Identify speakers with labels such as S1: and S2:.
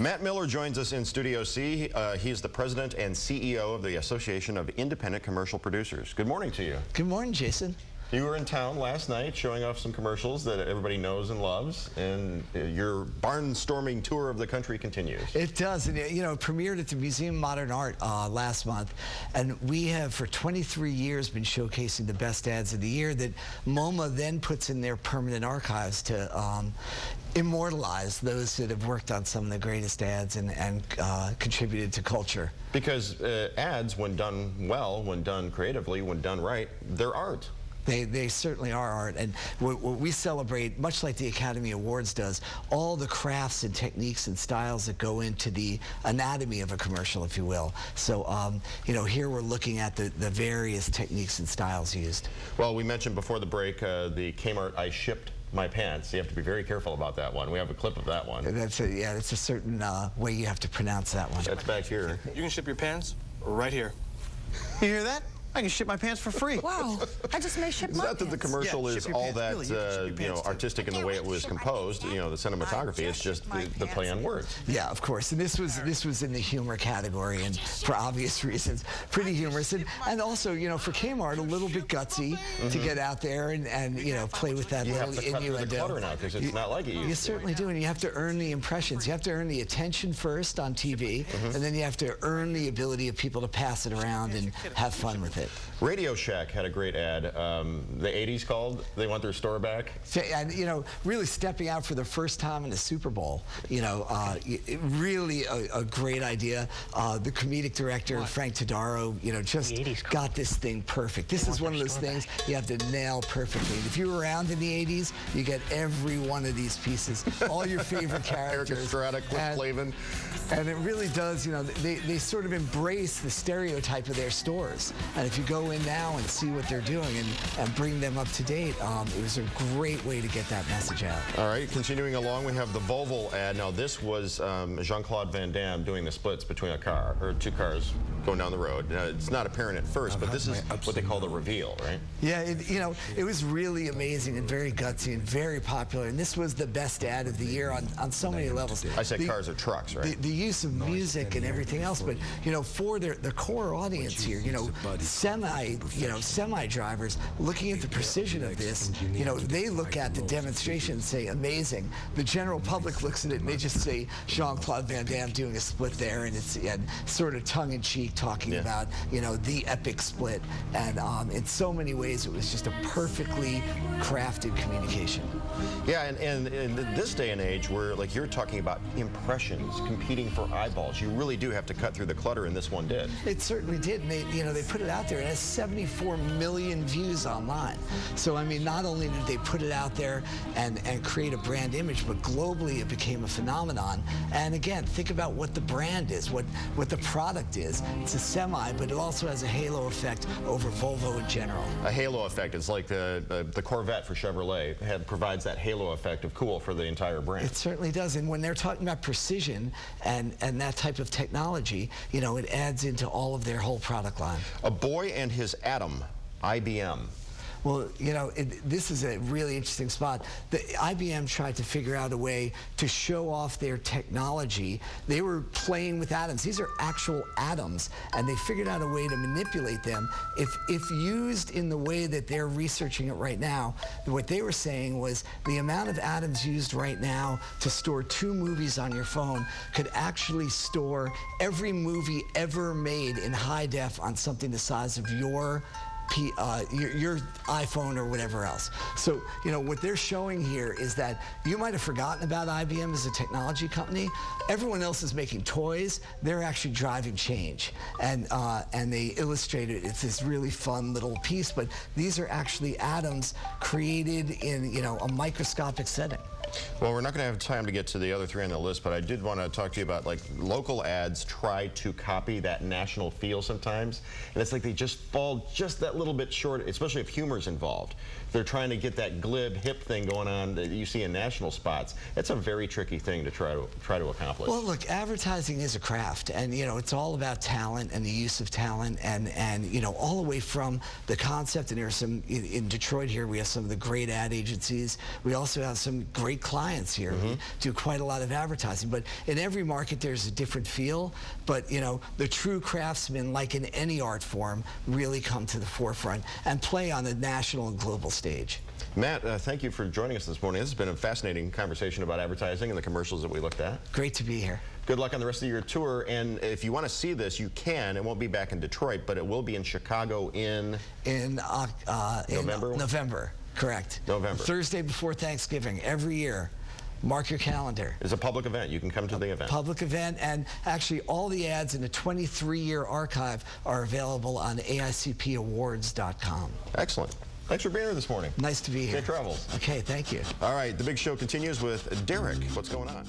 S1: Matt Miller joins us in Studio C. He's the president and CEO of the Association of Independent Commercial Producers. Good morning to you.
S2: Good morning, Jason.
S1: You were in town last night showing off some commercials that everybody knows and loves, and your barnstorming tour of the country continues.
S2: It does, and you know, it premiered at the Museum of Modern Art last month, and we have for 23 years been showcasing the best ads of the year that MoMA then puts in their permanent archives to immortalize those that have worked on some of the greatest ads and contributed to culture.
S1: Because ads, when done well, when done creatively, when done right, they're art.
S2: They certainly are art, and what we celebrate, much like the Academy Awards does, all the crafts and techniques and styles that go into the anatomy of a commercial, if you will. So, you know, here we're looking at the various techniques and styles used.
S1: Well, we mentioned before the break the Kmart I shipped my pants. You have to be very careful about that one. We have a clip of that one.
S2: That's it's a certain way you have to pronounce that one.
S1: That's back here.
S3: You can ship your pants right here.
S4: You hear that? I can ship my pants for free.
S5: Wow, I just may ship my
S1: It's not that the
S5: pants.
S1: commercial
S4: Yeah,
S1: is
S4: ship your
S1: all
S4: pants.
S1: that
S4: Really,
S1: you know, artistic in the way it was composed. You know, the cinematography. It's just the play on words.
S2: Yeah, of course. And this was in the humor category, and for obvious reasons, pretty humorous, and also, you know, for Kmart, a little bit gutsy to get out there and you know, play with that
S1: You
S2: little
S1: have to cut through the
S2: innuendo.
S1: clutter now because it's not like it used
S2: You
S1: to.
S2: certainly do, and you have to earn the impressions. You have to earn the attention first on TV, and then you have to earn the ability of people to pass it around and have fun with it.
S1: Radio Shack had a great ad. The 80s called. They want their store back.
S2: And you know, really stepping out for the first time in a Super Bowl. You know, really a great idea. The comedic director Frank Todaro, you know, just got this thing perfect. This is one of those things you have to nail perfectly. If you were around in the 80s, you get every one of these pieces, all your favorite characters.
S1: Eric Estrada, Cliff Clavin.
S2: And it really does, you know, they sort of embrace the stereotype of their stores. And if you go in now and see what they're doing and bring them up to date, it was a great way to get that message out.
S1: All right, continuing along, we have the Volvo ad. Now, this was Jean-Claude Van Damme doing the splits between a car, or two cars going down the road. It's not apparent at first, but this is what they call the reveal, right?
S2: Yeah, you know, it was really amazing and very gutsy and very popular. And this was the best ad of the year on so many levels.
S1: I said cars or trucks, right?
S2: The use of music and everything else, but you know, for the core audience here, you know, semi drivers looking at the precision of this, you know, they look at the demonstration and say amazing. The general public looks at it and they just say Jean-Claude Van Damme doing a split there, and it's sort of tongue-in-cheek talking about, you know, the epic split, and in so many ways it was just a perfectly crafted communication.
S1: Yeah, and in this day and age where, like, you're talking about impressions competing for eyeballs, you really do have to cut through the clutter, and this one did.
S2: It certainly did. And they put it out there. It has 74 million views online. So I mean, not only did they put it out there and create a brand image, but globally it became a phenomenon. And again, think about what the brand is, what the product is. It's a semi, but it also has a halo effect over Volvo in general.
S1: A halo effect is like the Corvette for Chevrolet provides that halo effect of cool for the entire brand.
S2: It certainly does. And when they're talking about precision and that type of technology, you know, it adds into all of their whole product line.
S1: A boy and his atom, IBM.
S2: Well, you know, this is a really interesting spot. The IBM tried to figure out a way to show off their technology. They were playing with atoms. These are actual atoms, and they figured out a way to manipulate them. If used in the way that they're researching it right now, what they were saying was the amount of atoms used right now to store 2 movies on your phone could actually store every movie ever made in high def on something the size of your iPhone or whatever else. So, you know, what they're showing here is that you might have forgotten about IBM as a technology company. Everyone else is making toys. They're actually driving change. And they illustrate it. It's this really fun little piece, but these are actually atoms created in, you know, a microscopic setting.
S1: Well, we're not going to have time to get to the other 3 on the list, but I did want to talk to you about, like, local ads try to copy that national feel sometimes, and it's like they just fall just that little bit short, especially if humor's involved. They're trying to get that glib, hip thing going on that you see in national spots. It's a very tricky thing to try to accomplish.
S2: Well, look, advertising is a craft, and you know, it's all about talent and the use of talent, and you know, all the way from the concept. And there's some in Detroit here. We have some of the great ad agencies. We also have some great clients here. We do quite a lot of advertising, but in every market there's a different feel. But you know, the true craftsmen, like in any art form, really come to the forefront and play on the national and global stage.
S1: Matt, thank you for joining us this morning. This has been a fascinating conversation about advertising and the commercials that we looked at.
S2: Great to be here.
S1: Good luck on the rest of your tour, and if you want to see this, you can. It won't be back in Detroit, but it will be in Chicago in November?
S2: November, correct.
S1: November.
S2: Thursday before Thanksgiving, every year. Mark your calendar.
S1: It's a public event. You can come to the event.
S2: Public event, and actually all the ads in a 23-year archive are available on AICPawards.com. Excellent.
S1: Thanks for being here this morning.
S2: Nice to be here.
S1: Safe travels.
S2: Okay, thank you.
S1: All right, the big show continues with Derek. What's going on?